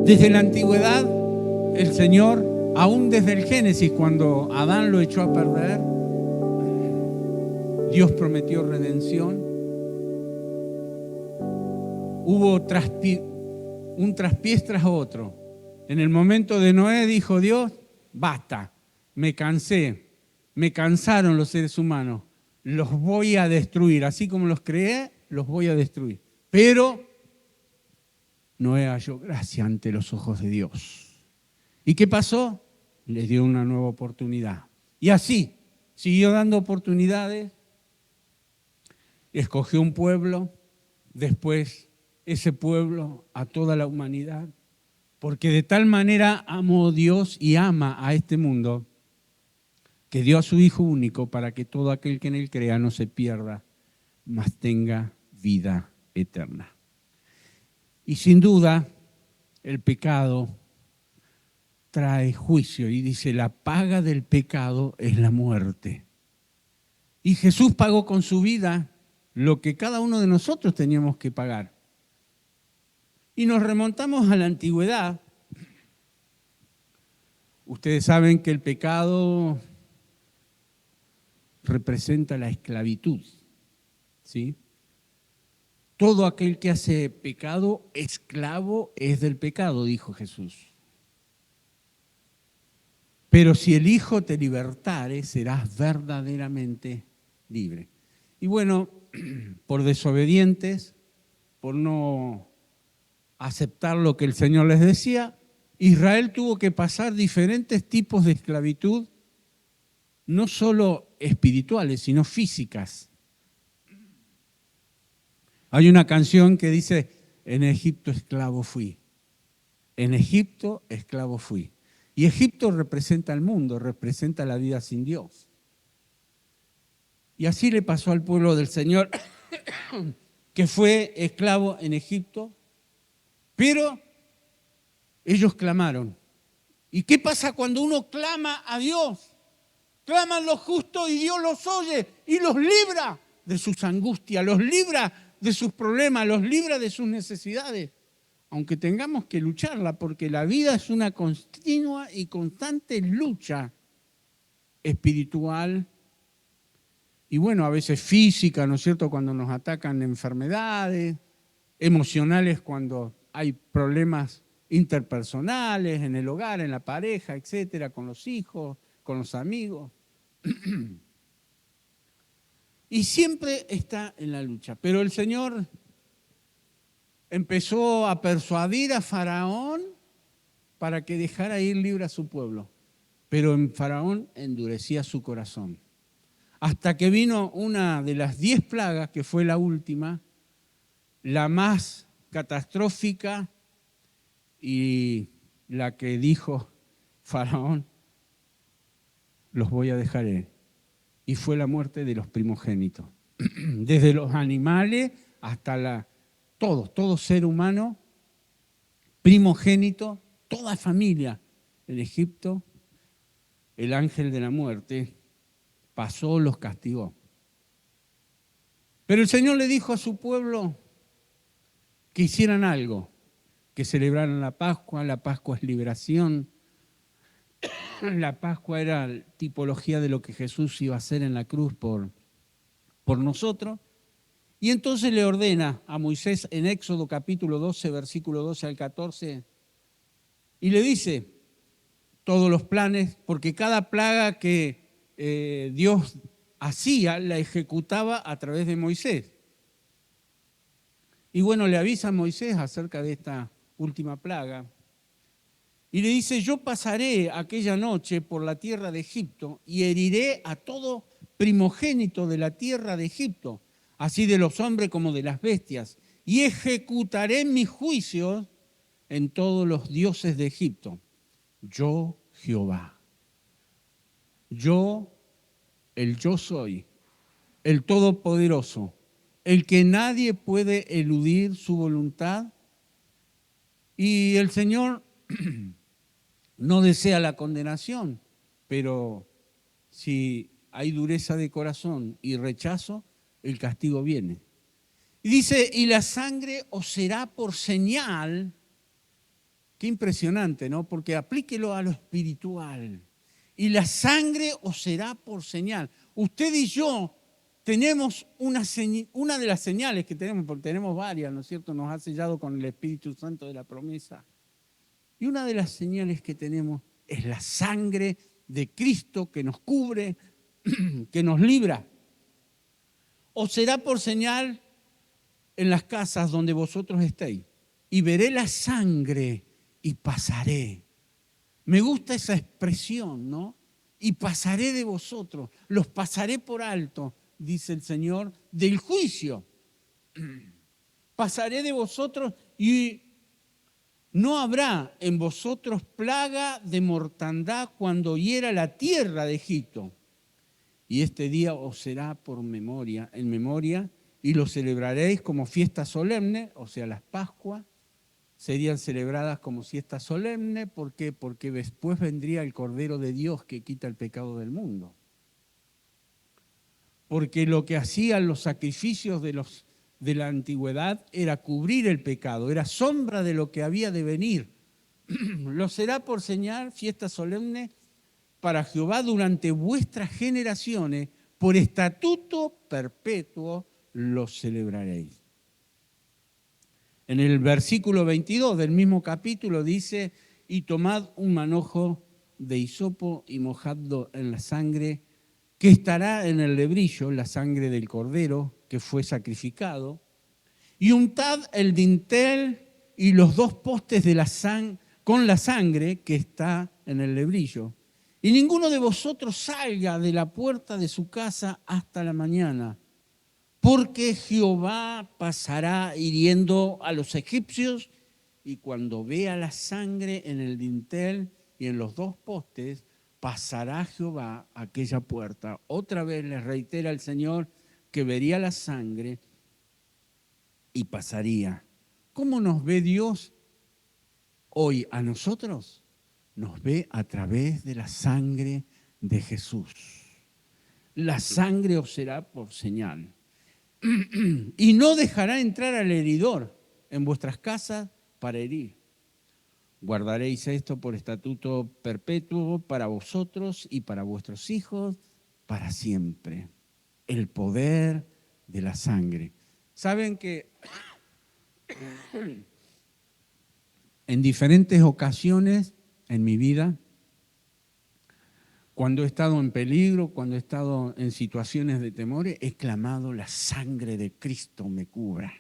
Desde la antigüedad, el Señor, aún desde el Génesis, cuando Adán lo echó a perder, Dios prometió redención. Hubo un traspiés tras otro. En el momento de Noé dijo Dios, basta, me cansé, me cansaron los seres humanos, los voy a destruir, así como los creé, los voy a destruir. Pero Noé halló gracia ante los ojos de Dios. ¿Y qué pasó? Les dio una nueva oportunidad. Y así, siguió dando oportunidades, escogió un pueblo, después ese pueblo a toda la humanidad, porque de tal manera amó Dios y ama a este mundo, que dio a su Hijo único para que todo aquel que en él crea no se pierda, mas tenga vida eterna. Y sin duda, el pecado trae juicio y dice, la paga del pecado es la muerte. Y Jesús pagó con su vida lo que cada uno de nosotros teníamos que pagar. Y nos remontamos a la antigüedad. Ustedes saben que el pecado representa la esclavitud, ¿sí? Todo aquel que hace pecado, esclavo es del pecado, dijo Jesús. Pero si el Hijo te libertare, serás verdaderamente libre. Y bueno, por desobedientes, por no aceptar lo que el Señor les decía, Israel tuvo que pasar diferentes tipos de esclavitud, no solo espirituales, sino físicas. Hay una canción que dice, en Egipto esclavo fui, en Egipto esclavo fui. Y Egipto representa al mundo, representa la vida sin Dios. Y así le pasó al pueblo del Señor, que fue esclavo en Egipto, pero ellos clamaron. ¿Y qué pasa cuando uno clama a Dios? Claman los justos y Dios los oye y los libra de sus angustias, los libra de sus problemas, los libra de sus necesidades. Aunque tengamos que lucharla, porque la vida es una continua y constante lucha espiritual y bueno, a veces física, ¿no es cierto?, cuando nos atacan enfermedades, emocionales cuando hay problemas interpersonales en el hogar, en la pareja, etcétera, con los hijos, con los amigos. Y siempre está en la lucha. Pero el Señor empezó a persuadir a Faraón para que dejara ir libre a su pueblo. Pero en Faraón endurecía su corazón. Hasta que vino una de las 10 plagas, que fue la última, la más catastrófica y la que dijo Faraón, los voy a dejar ir. Y fue la muerte de los primogénitos. Desde los animales hasta todo ser humano, primogénito, toda familia en Egipto, el ángel de la muerte pasó, los castigó. Pero el Señor le dijo a su pueblo que hicieran algo, que celebraran la Pascua es liberación. La Pascua era tipología de lo que Jesús iba a hacer en la cruz por nosotros. Y entonces le ordena a Moisés en Éxodo capítulo 12, versículo 12 al 14, y le dice todos los planes, porque cada plaga que Dios hacía, la ejecutaba a través de Moisés. Y bueno, le avisa a Moisés acerca de esta última plaga. Y le dice, yo pasaré aquella noche por la tierra de Egipto y heriré a todo primogénito de la tierra de Egipto, así de los hombres como de las bestias, y ejecutaré mis juicios en todos los dioses de Egipto. Yo, Jehová. Yo soy, el Todopoderoso, el que nadie puede eludir su voluntad. Y el Señor no desea la condenación, pero si hay dureza de corazón y rechazo, el castigo viene. Y dice, y la sangre os será por señal Qué impresionante, ¿no? Porque aplíquelo a lo espiritual. Y la sangre os será por señal. Usted y yo tenemos una de las señales que tenemos, porque tenemos varias, ¿no es cierto? Nos ha sellado con el Espíritu Santo de la promesa. Y una de las señales que tenemos es la sangre de Cristo que nos cubre, que nos libra. Os será por señal en las casas donde vosotros estéis. Y veré la sangre y pasaré. Me gusta esa expresión, ¿no? Y pasaré de vosotros, los pasaré por alto, dice el Señor, del juicio. Pasaré de vosotros y no habrá en vosotros plaga de mortandad cuando hiera la tierra de Egipto. Y este día os será por memoria, en memoria, y lo celebraréis como fiesta solemne, o sea, las Pascuas serían celebradas como fiesta solemne. ¿Por qué? Porque después vendría el Cordero de Dios que quita el pecado del mundo. Porque lo que hacían los sacrificios de la antigüedad era cubrir el pecado, era sombra de lo que había de venir. Lo será por señal, fiesta solemne, para Jehová durante vuestras generaciones, por estatuto perpetuo lo celebraréis. En el versículo 22 del mismo capítulo dice, y tomad un manojo de hisopo y mojadlo en la sangre, que estará en el lebrillo, la sangre del cordero que fue sacrificado, y untad el dintel y los dos postes de con la sangre que está en el lebrillo. Y ninguno de vosotros salga de la puerta de su casa hasta la mañana, porque Jehová pasará hiriendo a los egipcios, y cuando vea la sangre en el dintel y en los dos postes, pasará Jehová a aquella puerta. Otra vez les reitera el Señor que vería la sangre y pasaría. ¿Cómo nos ve Dios hoy a nosotros? Nos ve a través de la sangre de Jesús. La sangre os será por señal. Y no dejará entrar al heridor en vuestras casas para herir. Guardaréis esto por estatuto perpetuo para vosotros y para vuestros hijos para siempre. El poder de la sangre. Saben que en diferentes ocasiones en mi vida, cuando he estado en peligro, cuando he estado en situaciones de temor, he clamado: la sangre de Cristo me cubra,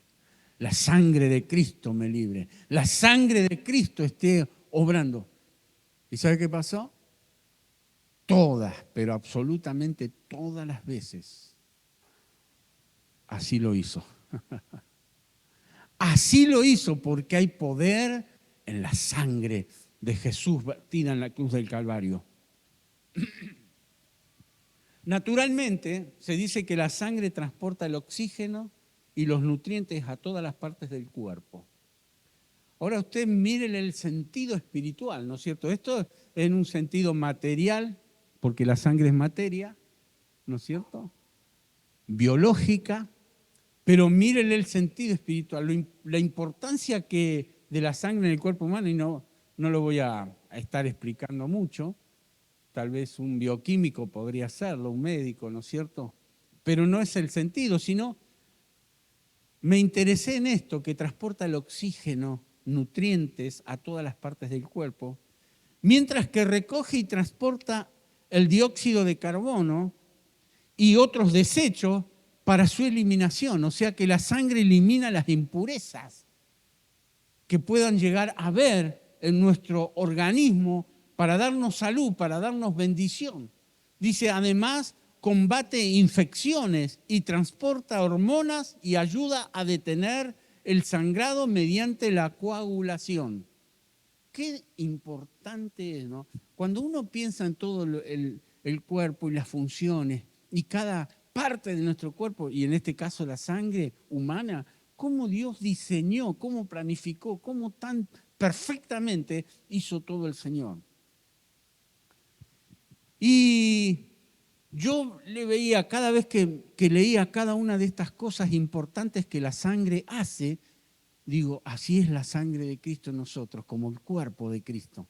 la sangre de Cristo me libre, la sangre de Cristo esté obrando. ¿Y sabe qué pasó? Todas, pero absolutamente todas las veces, así lo hizo. Así lo hizo porque hay poder en la sangre de Jesús vertida en la cruz del Calvario. Naturalmente, se dice que la sangre transporta el oxígeno y los nutrientes a todas las partes del cuerpo. Ahora usted mire el sentido espiritual, ¿no es cierto? Esto es en un sentido material, porque la sangre es materia, ¿no es cierto? Biológica, pero mírenle el sentido espiritual, la importancia de la sangre en el cuerpo humano, y no lo voy a estar explicando mucho. Tal vez un bioquímico podría hacerlo, un médico, ¿no es cierto? Pero no es el sentido, sino me interesé en esto, que transporta el oxígeno, nutrientes a todas las partes del cuerpo, mientras que recoge y transporta el dióxido de carbono y otros desechos para su eliminación. O sea que la sangre elimina las impurezas que puedan llegar a haber en nuestro organismo para darnos salud, para darnos bendición. Dice, además, combate infecciones y transporta hormonas y ayuda a detener el sangrado mediante la coagulación. Qué importante es, ¿no? Cuando uno piensa en todo el cuerpo y las funciones y cada parte de nuestro cuerpo, y en este caso la sangre humana, cómo Dios diseñó, cómo planificó, cómo tan perfectamente hizo todo el Señor. Y yo le veía, cada vez que leía cada una de estas cosas importantes que la sangre hace, digo, así es la sangre de Cristo en nosotros, como el cuerpo de Cristo,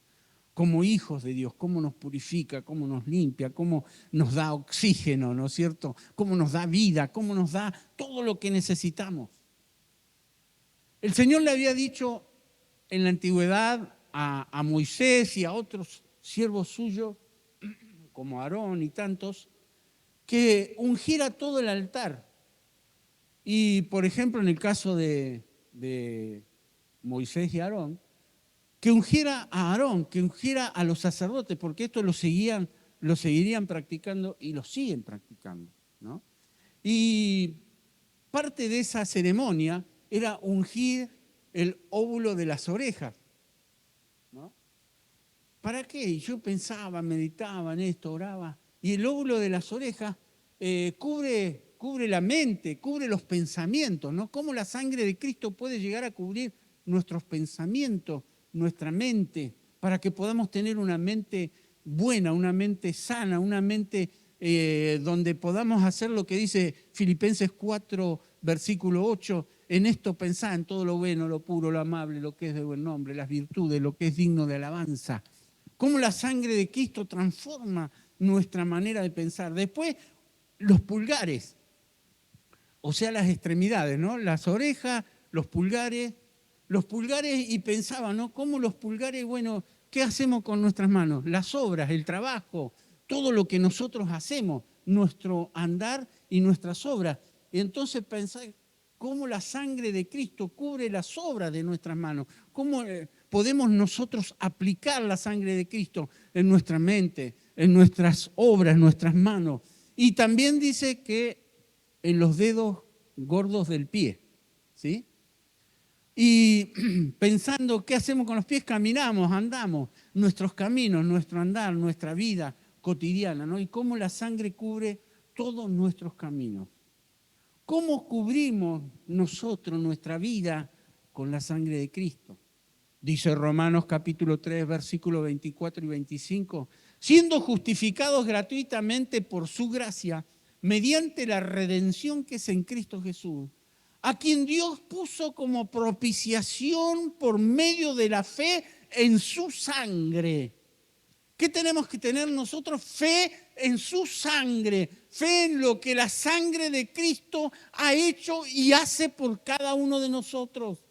como hijos de Dios, cómo nos purifica, cómo nos limpia, cómo nos da oxígeno, ¿no es cierto? Cómo nos da vida, cómo nos da todo lo que necesitamos. El Señor le había dicho en la antigüedad a Moisés y a otros siervos suyos, como Aarón y tantos, que ungiera todo el altar. Y, por ejemplo, en el caso de Moisés y Aarón, que ungiera a Aarón, que ungiera a los sacerdotes, porque esto lo seguirían practicando y lo siguen practicando, ¿no? Y parte de esa ceremonia era ungir el óvulo de las orejas, ¿no? ¿Para qué? Yo pensaba, meditaba en esto, oraba, y el óvulo de las orejas cubre la mente, cubre los pensamientos, ¿no? ¿Cómo la sangre de Cristo puede llegar a cubrir nuestros pensamientos, nuestra mente, para que podamos tener una mente buena, una mente sana, una mente donde podamos hacer lo que dice Filipenses 4, versículo 8, en esto pensá, en todo lo bueno, lo puro, lo amable, lo que es de buen nombre, las virtudes, lo que es digno de alabanza. Cómo la sangre de Cristo transforma nuestra manera de pensar. Después, los pulgares, o sea, las extremidades, ¿no? Las orejas, los pulgares y pensaba, ¿no? Cómo los pulgares, bueno, ¿qué hacemos con nuestras manos? Las obras, el trabajo, todo lo que nosotros hacemos, nuestro andar y nuestras obras. Y entonces pensar cómo la sangre de Cristo cubre las obras de nuestras manos, cómo podemos nosotros aplicar la sangre de Cristo en nuestra mente, en nuestras obras, en nuestras manos. Y también dice que en los dedos gordos del pie, ¿sí? Y pensando, ¿qué hacemos con los pies? Caminamos, andamos, nuestros caminos, nuestro andar, nuestra vida cotidiana, ¿no? Y cómo la sangre cubre todos nuestros caminos. ¿Cómo cubrimos nosotros nuestra vida con la sangre de Cristo? Dice Romanos capítulo 3, versículos 24 y 25, siendo justificados gratuitamente por su gracia, mediante la redención que es en Cristo Jesús, a quien Dios puso como propiciación por medio de la fe en su sangre. ¿Qué tenemos que tener nosotros? Fe en su sangre, fe en lo que la sangre de Cristo ha hecho y hace por cada uno de nosotros,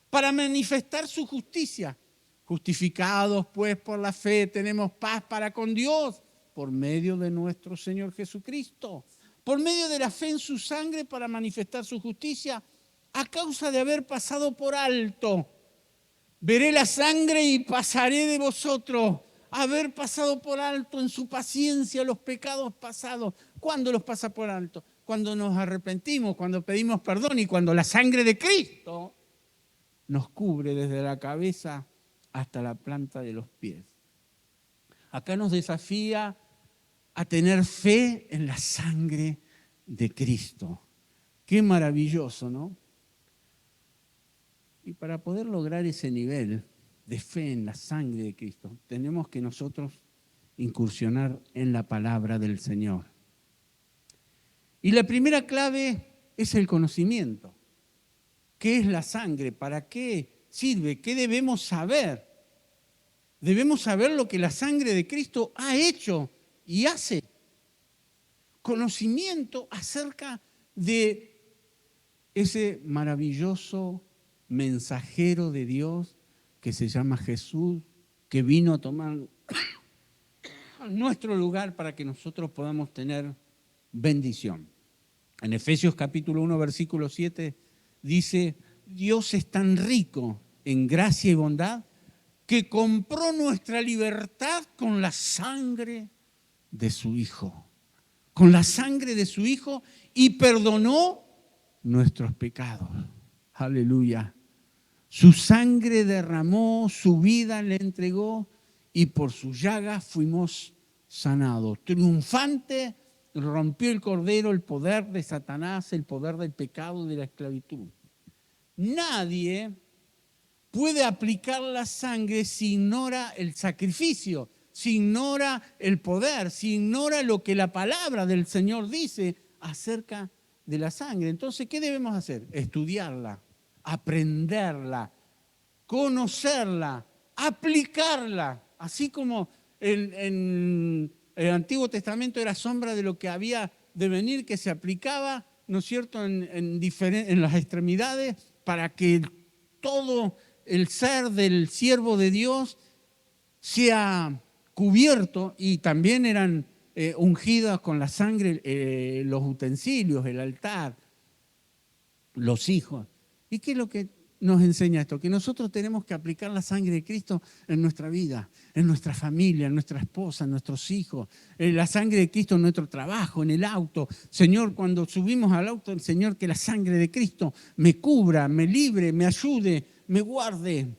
para manifestar su justicia. Justificados pues por la fe tenemos paz para con Dios por medio de nuestro Señor Jesucristo. Por medio de la fe en su sangre para manifestar su justicia a causa de haber pasado por alto. Veré la sangre y pasaré de vosotros. Haber pasado por alto en su paciencia los pecados pasados. ¿Cuándo los pasa por alto? Cuando nos arrepentimos, cuando pedimos perdón y cuando la sangre de Cristo nos cubre desde la cabeza hasta la planta de los pies. Acá nos desafía a tener fe en la sangre de Cristo. Qué maravilloso, ¿no? Y para poder lograr ese nivel de fe en la sangre de Cristo, tenemos que nosotros incursionar en la palabra del Señor. Y la primera clave es el conocimiento. ¿Qué es la sangre? ¿Para qué sirve? ¿Qué debemos saber? Debemos saber lo que la sangre de Cristo ha hecho y hace. Conocimiento acerca de ese maravilloso mensajero de Dios que se llama Jesús, que vino a tomar nuestro lugar para que nosotros podamos tener bendición. En Efesios capítulo 1, versículo 7, dice, Dios es tan rico en gracia y bondad que compró nuestra libertad con la sangre de su Hijo. Con la sangre de su Hijo y perdonó nuestros pecados. Aleluya. Su sangre derramó, su vida le entregó y por sus llagas fuimos sanados. Triunfante rompió el cordero el poder de Satanás, el poder del pecado y de la esclavitud. Nadie puede aplicar la sangre si ignora el sacrificio, si ignora el poder, si ignora lo que la palabra del Señor dice acerca de la sangre. Entonces, ¿qué debemos hacer? Estudiarla, aprenderla, conocerla, aplicarla, así como en el Antiguo Testamento era sombra de lo que había de venir, que se aplicaba, ¿no es cierto?, en las extremidades, para que todo el ser del siervo de Dios sea cubierto, y también eran ungidas con la sangre los utensilios, el altar, los hijos. ¿Y qué es lo que nos enseña esto? Que nosotros tenemos que aplicar la sangre de Cristo en nuestra vida, en nuestra familia, en nuestra esposa, en nuestros hijos, la sangre de Cristo en nuestro trabajo, en el auto. Señor, cuando subimos al auto, Señor, que la sangre de Cristo me cubra, me libre, me ayude, me guarde.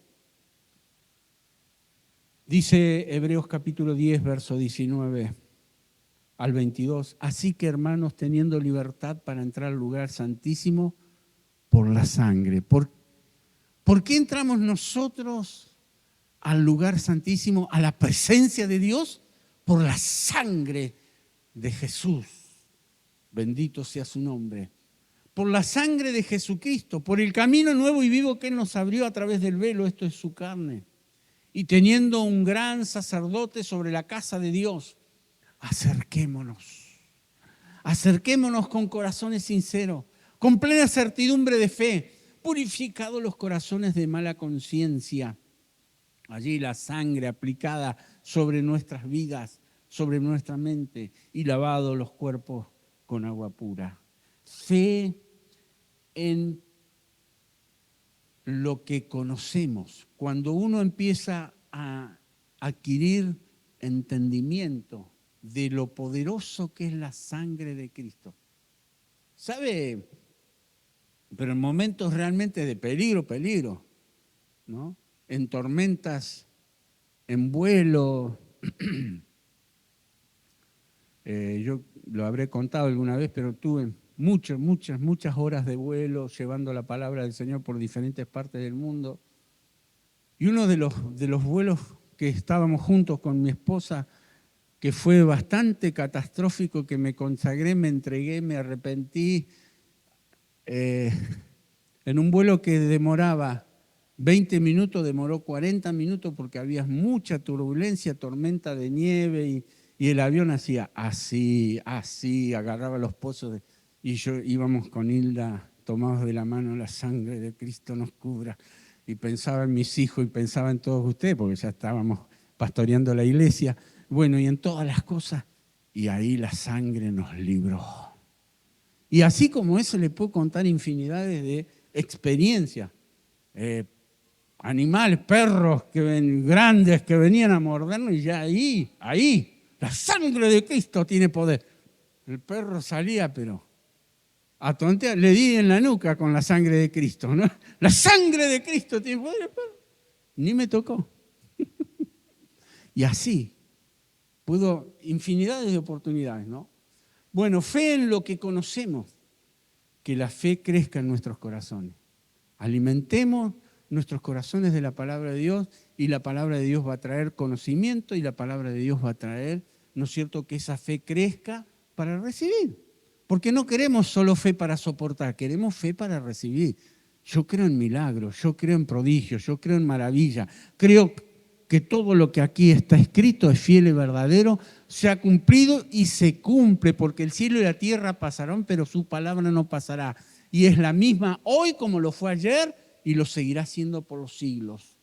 Dice Hebreos capítulo 10, verso 19 al 22. Así que, hermanos, teniendo libertad para entrar al lugar santísimo por la sangre. ¿Por qué entramos nosotros al lugar santísimo, a la presencia de Dios? Por la sangre de Jesús. Bendito sea su nombre. Por la sangre de Jesucristo, por el camino nuevo y vivo que Él nos abrió a través del velo, esto es su carne. Y teniendo un gran sacerdote sobre la casa de Dios, acerquémonos con corazones sinceros, con plena certidumbre de fe, purificados los corazones de mala conciencia. Allí la sangre aplicada sobre nuestras vidas, sobre nuestra mente, y lavados los cuerpos con agua pura. Fe en lo que conocemos. Cuando uno empieza a adquirir entendimiento de lo poderoso que es la sangre de Cristo. ¿Sabe? Pero en momentos realmente de peligro, ¿no? En tormentas, en vuelo. Yo lo habré contado alguna vez, pero tuve muchas horas de vuelo llevando la palabra del Señor por diferentes partes del mundo. Y uno de los vuelos que estábamos juntos con mi esposa, que fue bastante catastrófico, que me consagré, me entregué, me arrepentí, en un vuelo que demoraba 20 minutos, demoró 40 minutos porque había mucha turbulencia, tormenta de nieve, y el avión hacía así, agarraba los pozos, y yo íbamos con Hilda tomados de la mano, la sangre de Cristo nos cubra. Y pensaba en mis hijos y pensaba en todos ustedes, porque ya estábamos pastoreando la iglesia. Bueno, y en todas las cosas, y ahí la sangre nos libró. Y así como eso le puedo contar infinidades de experiencias. Animales, perros grandes que venían a mordernos, y ya ahí, la sangre de Cristo tiene poder. El perro salía, pero a tontear, le di en la nuca con la sangre de Cristo, ¿no? La sangre de Cristo tiene poder, el perro. Ni me tocó. Y así, pudo infinidades de oportunidades, ¿no? Bueno, fe en lo que conocemos, que la fe crezca en nuestros corazones. Alimentemos nuestros corazones de la palabra de Dios, y la palabra de Dios va a traer conocimiento, y la palabra de Dios va a traer, ¿no es cierto?, que esa fe crezca para recibir. Porque no queremos solo fe para soportar, queremos fe para recibir. Yo creo en milagros, yo creo en prodigios, yo creo en maravillas, creo que todo lo que aquí está escrito es fiel y verdadero, se ha cumplido y se cumple, porque el cielo y la tierra pasarán, pero su palabra no pasará. Y es la misma hoy como lo fue ayer, y lo seguirá siendo por los siglos.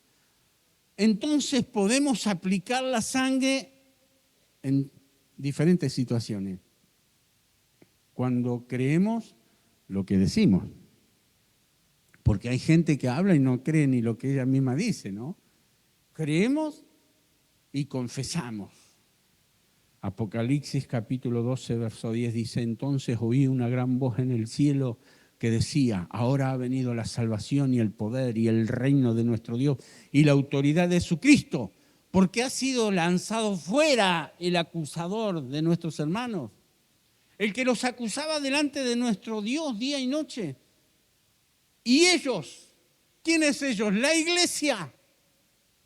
Entonces podemos aplicar la sangre en diferentes situaciones. Cuando creemos lo que decimos. Porque hay gente que habla y no cree ni lo que ella misma dice, ¿no? Creemos y confesamos. Apocalipsis capítulo 12, verso 10 dice: entonces oí una gran voz en el cielo que decía: ahora ha venido la salvación y el poder y el reino de nuestro Dios y la autoridad de su Cristo, porque ha sido lanzado fuera el acusador de nuestros hermanos, el que los acusaba delante de nuestro Dios día y noche. Y ellos, ¿quiénes ellos? La iglesia,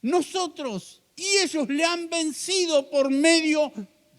nosotros, y ellos le han vencido por medio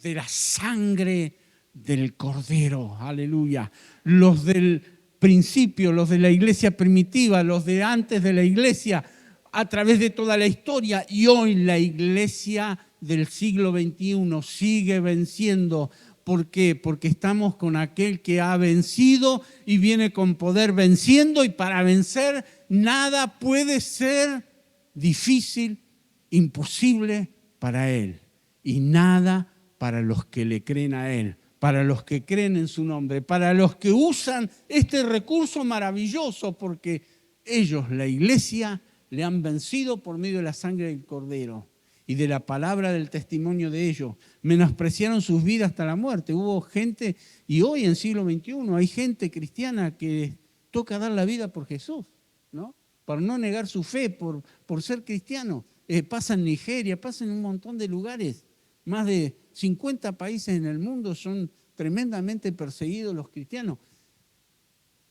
de la sangre del Cordero. Aleluya. Los del principio, los de la iglesia primitiva, los de antes de la iglesia, a través de toda la historia. Y hoy la iglesia del siglo XXI sigue venciendo. ¿Por qué? Porque estamos con aquel que ha vencido y viene con poder venciendo, y para vencer nada puede ser difícil, imposible para Él, y nada para los que le creen a Él, para los que creen en su nombre, para los que usan este recurso maravilloso, porque ellos, la iglesia, le han vencido por medio de la sangre del Cordero y de la palabra del testimonio de ellos. Menospreciaron sus vidas hasta la muerte. Hubo gente, y hoy en siglo XXI hay gente cristiana que toca dar la vida por Jesús, ¿no? Para no negar su fe, por ser cristiano. Pasa en Nigeria, pasa en un montón de lugares. Más de 50 países en el mundo son tremendamente perseguidos los cristianos.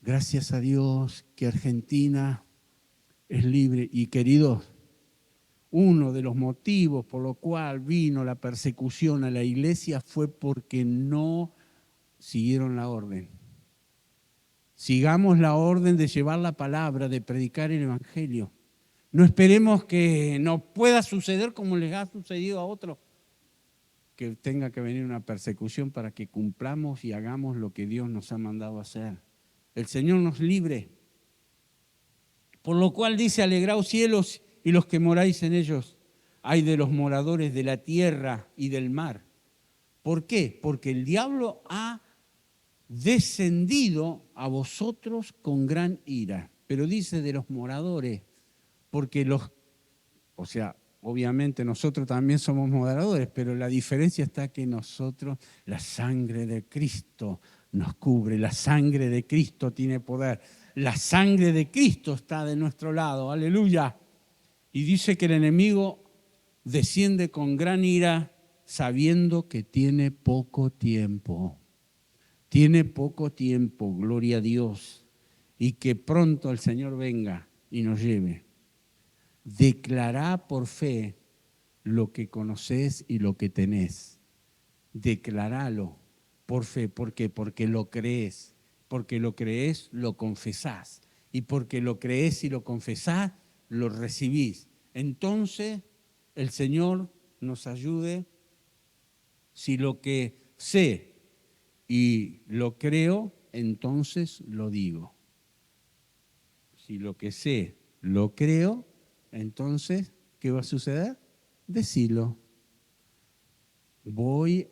Gracias a Dios que Argentina es libre. Y queridos, uno de los motivos por los cuales vino la persecución a la iglesia fue porque no siguieron la orden. Sigamos la orden de llevar la palabra, de predicar el evangelio. No esperemos que nos pueda suceder como les ha sucedido a otros, que tenga que venir una persecución para que cumplamos y hagamos lo que Dios nos ha mandado hacer. El Señor nos libre. Por lo cual dice: alegraos cielos y los que moráis en ellos. Ay de los moradores de la tierra y del mar. ¿Por qué? Porque el diablo ha descendido a vosotros con gran ira. Pero dice de los moradores, porque obviamente nosotros también somos moradores, pero la diferencia está que nosotros, la sangre de Cristo nos cubre, la sangre de Cristo tiene poder, la sangre de Cristo está de nuestro lado, aleluya. Y dice que el enemigo desciende con gran ira sabiendo que tiene poco tiempo. Tiene poco tiempo, gloria a Dios, y que pronto el Señor venga y nos lleve. Declará por fe lo que conocés y lo que tenés. Declaralo por fe. ¿Por qué? Porque lo crees. Porque lo crees, lo confesás. Y porque lo crees y lo confesás, lo recibís. Entonces el Señor nos ayude. Si lo que sé y lo creo, entonces lo digo. Si lo que sé lo creo, entonces, ¿qué va a suceder? Decilo. Voy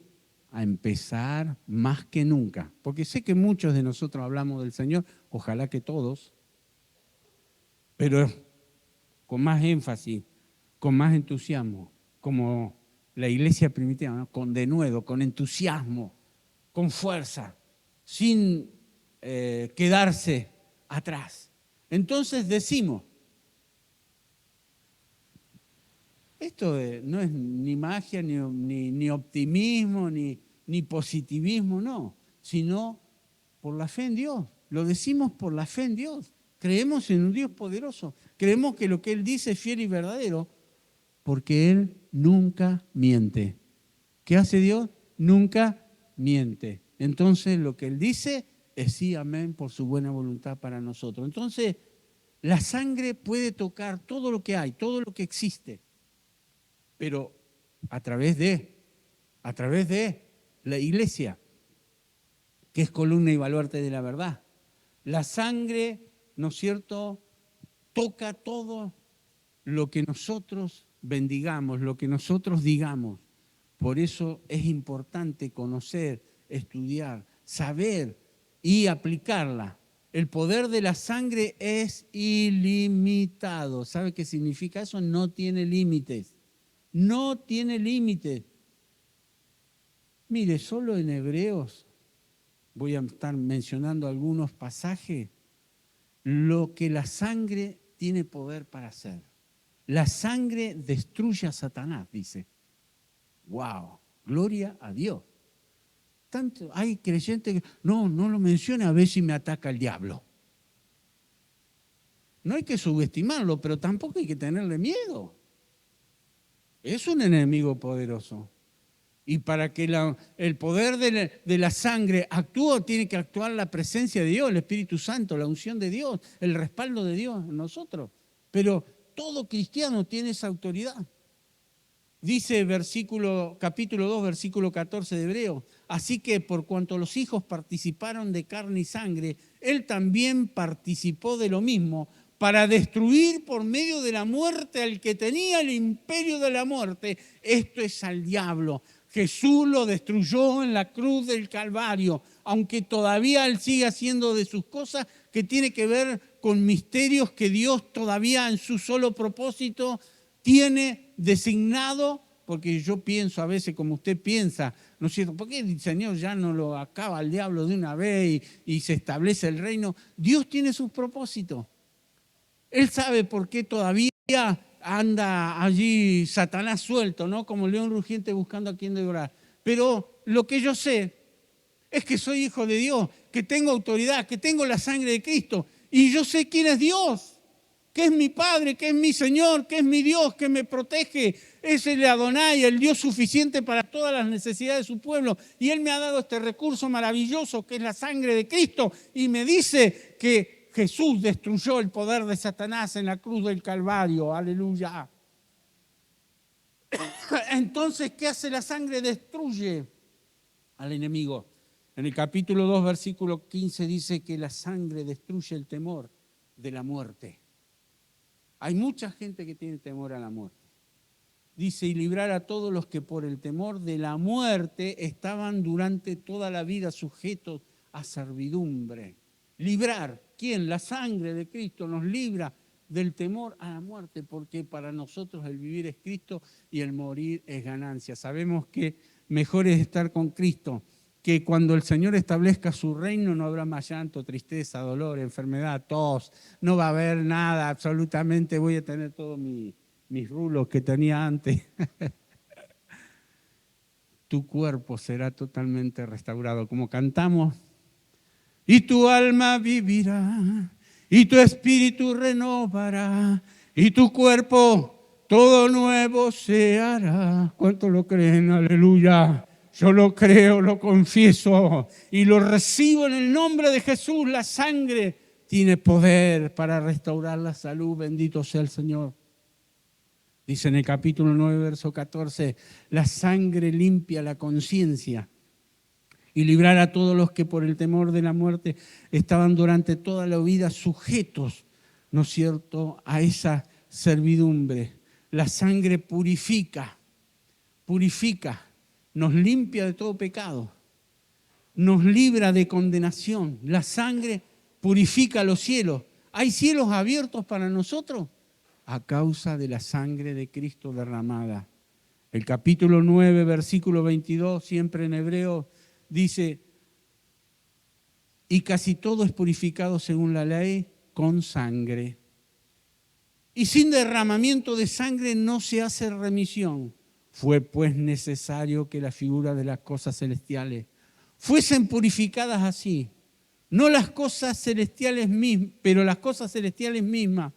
a empezar más que nunca, porque sé que muchos de nosotros hablamos del Señor, ojalá que todos, pero con más énfasis, con más entusiasmo, como la iglesia primitiva, ¿no? Con denuedo, con entusiasmo, con fuerza, sin quedarse atrás. Entonces decimos, esto no es ni magia, ni optimismo, ni positivismo, no, sino por la fe en Dios. Lo decimos por la fe en Dios. Creemos en un Dios poderoso. Creemos que lo que Él dice es fiel y verdadero, porque Él nunca miente. ¿Qué hace Dios? Nunca miente. Entonces lo que Él dice es sí, amén, por su buena voluntad para nosotros. Entonces la sangre puede tocar todo lo que hay, todo lo que existe, pero a través de la iglesia, que es columna y baluarte de la verdad. La sangre, ¿no es cierto?, toca todo lo que nosotros bendigamos, lo que nosotros digamos. Por eso es importante conocer, estudiar, saber y aplicarla. El poder de la sangre es ilimitado. ¿Sabe qué significa eso? No tiene límites. No tiene límites. Mire, solo en Hebreos, voy a estar mencionando algunos pasajes, lo que la sangre tiene poder para hacer. La sangre destruye a Satanás, dice. ¡Wow! Gloria a Dios. Tanto hay creyentes que, no lo mencione, a ver si me ataca el diablo. No hay que subestimarlo, pero tampoco hay que tenerle miedo. Es un enemigo poderoso. Y para que el poder de la sangre actúe, tiene que actuar la presencia de Dios, el Espíritu Santo, la unción de Dios, el respaldo de Dios en nosotros. Pero todo cristiano tiene esa autoridad. Dice capítulo 2, versículo 14 de Hebreo, así que por cuanto los hijos participaron de carne y sangre, él también participó de lo mismo, para destruir por medio de la muerte al que tenía el imperio de la muerte, esto es al diablo. Jesús lo destruyó en la cruz del Calvario, aunque todavía él sigue haciendo de sus cosas que tiene que ver con misterios que Dios todavía en su solo propósito tiene designado, porque yo pienso a veces como usted piensa, ¿no es cierto? ¿Por qué el Señor ya no lo acaba al diablo de una vez y se establece el reino? Dios tiene sus propósitos. Él sabe por qué todavía anda allí Satanás suelto, ¿no? Como león rugiente buscando a quien devorar. Pero lo que yo sé es que soy hijo de Dios, que tengo autoridad, que tengo la sangre de Cristo. Y yo sé quién es Dios, que es mi Padre, que es mi Señor, que es mi Dios, que me protege. Es el Adonai, el Dios suficiente para todas las necesidades de su pueblo. Y Él me ha dado este recurso maravilloso que es la sangre de Cristo. Y me dice que Jesús destruyó el poder de Satanás en la cruz del Calvario. Aleluya. Entonces, ¿qué hace la sangre? Destruye al enemigo. En el capítulo 2, versículo 15 dice que la sangre destruye el temor de la muerte. Hay mucha gente que tiene temor a la muerte. Dice, y librar a todos los que por el temor de la muerte estaban durante toda la vida sujetos a servidumbre. Librar, ¿quién? La sangre de Cristo nos libra del temor a la muerte, porque para nosotros el vivir es Cristo y el morir es ganancia. Sabemos que mejor es estar con Cristo, que cuando el Señor establezca su reino no habrá más llanto, tristeza, dolor, enfermedad, tos, no va a haber nada, absolutamente voy a tener todos mis rulos que tenía antes. Tu cuerpo será totalmente restaurado, como cantamos. Y tu alma vivirá, y tu espíritu renovará, y tu cuerpo todo nuevo se hará. ¿Cuántos lo creen? Aleluya. Yo lo creo, lo confieso y lo recibo en el nombre de Jesús. La sangre tiene poder para restaurar la salud. Bendito sea el Señor. Dice en el capítulo 9, verso 14, la sangre limpia la conciencia y librar a todos los que por el temor de la muerte estaban durante toda la vida sujetos, ¿no es cierto?, a esa servidumbre. La sangre purifica, nos limpia de todo pecado, nos libra de condenación. La sangre purifica los cielos. ¿Hay cielos abiertos para nosotros? A causa de la sangre de Cristo derramada. El capítulo 9, versículo 22, siempre en hebreo, dice, y casi todo es purificado según la ley con sangre. Y sin derramamiento de sangre no se hace remisión. Fue pues necesario que la figura de las cosas celestiales fuesen purificadas así. No las cosas celestiales mismas, pero las cosas celestiales mismas,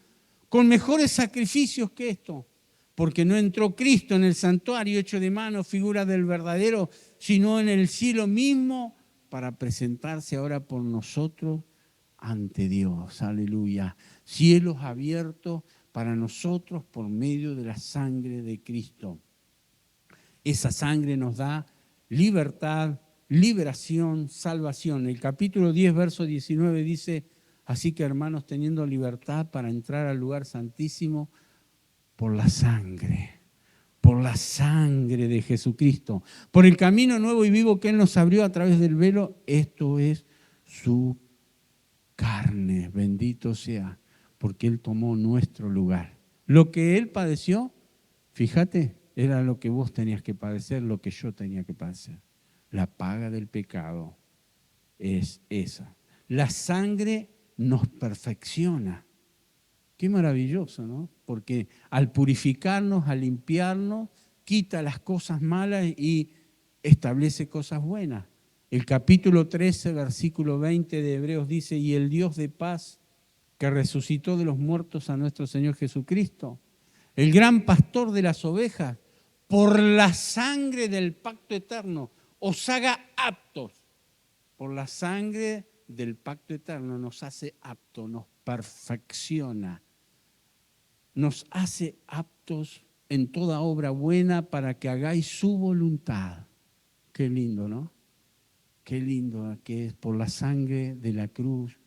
con mejores sacrificios que esto. Porque no entró Cristo en el santuario hecho de mano, figura del verdadero, sino en el cielo mismo para presentarse ahora por nosotros ante Dios. Aleluya. Cielos abiertos para nosotros por medio de la sangre de Cristo. Esa sangre nos da libertad, liberación, salvación. El capítulo 10, verso 19 dice, así que hermanos, teniendo libertad para entrar al lugar santísimo, por la sangre de Jesucristo, por el camino nuevo y vivo que Él nos abrió a través del velo, esto es su carne, bendito sea, porque Él tomó nuestro lugar. Lo que Él padeció, fíjate, era lo que vos tenías que padecer, lo que yo tenía que padecer. La paga del pecado es esa. La sangre nos perfecciona. Qué maravilloso, ¿no? Porque al purificarnos, al limpiarnos, quita las cosas malas y establece cosas buenas. El capítulo 13, versículo 20 de Hebreos dice, y el Dios de paz que resucitó de los muertos a nuestro Señor Jesucristo, el gran pastor de las ovejas, por la sangre del pacto eterno, os haga aptos. Por la sangre del pacto eterno nos hace aptos, nos perfecciona, nos hace aptos en toda obra buena para que hagáis su voluntad. Qué lindo, ¿no? Qué lindo que es por la sangre de la cruz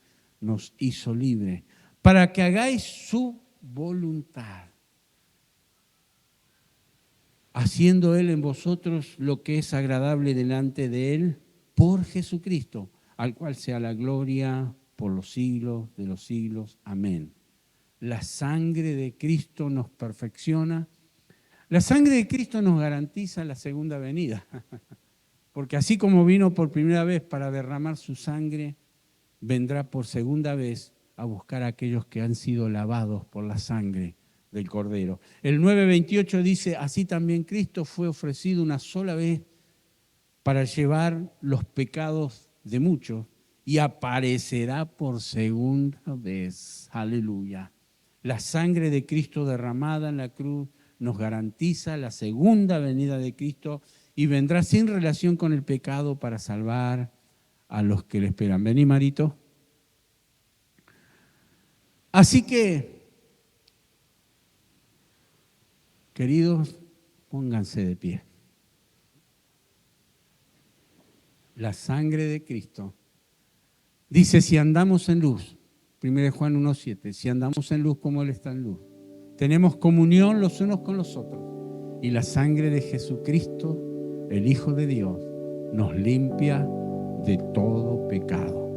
nos hizo libres, para que hagáis su voluntad, haciendo Él en vosotros lo que es agradable delante de Él por Jesucristo, al cual sea la gloria por los siglos de los siglos. Amén. La sangre de Cristo nos perfecciona. La sangre de Cristo nos garantiza la segunda venida. Porque así como vino por primera vez para derramar su sangre, vendrá por segunda vez a buscar a aquellos que han sido lavados por la sangre del Cordero. El 9:28 dice, así también Cristo fue ofrecido una sola vez para llevar los pecados de muchos y aparecerá por segunda vez. Aleluya. La sangre de Cristo derramada en la cruz nos garantiza la segunda venida de Cristo y vendrá sin relación con el pecado para salvar a los que le esperan. Vení, Marito. Así que, queridos, pónganse de pie. La sangre de Cristo. Dice, si andamos en luz, 1 Juan 1:7, si andamos en luz como Él está en luz, tenemos comunión los unos con los otros. Y la sangre de Jesucristo, el Hijo de Dios, nos limpia de todo pecado.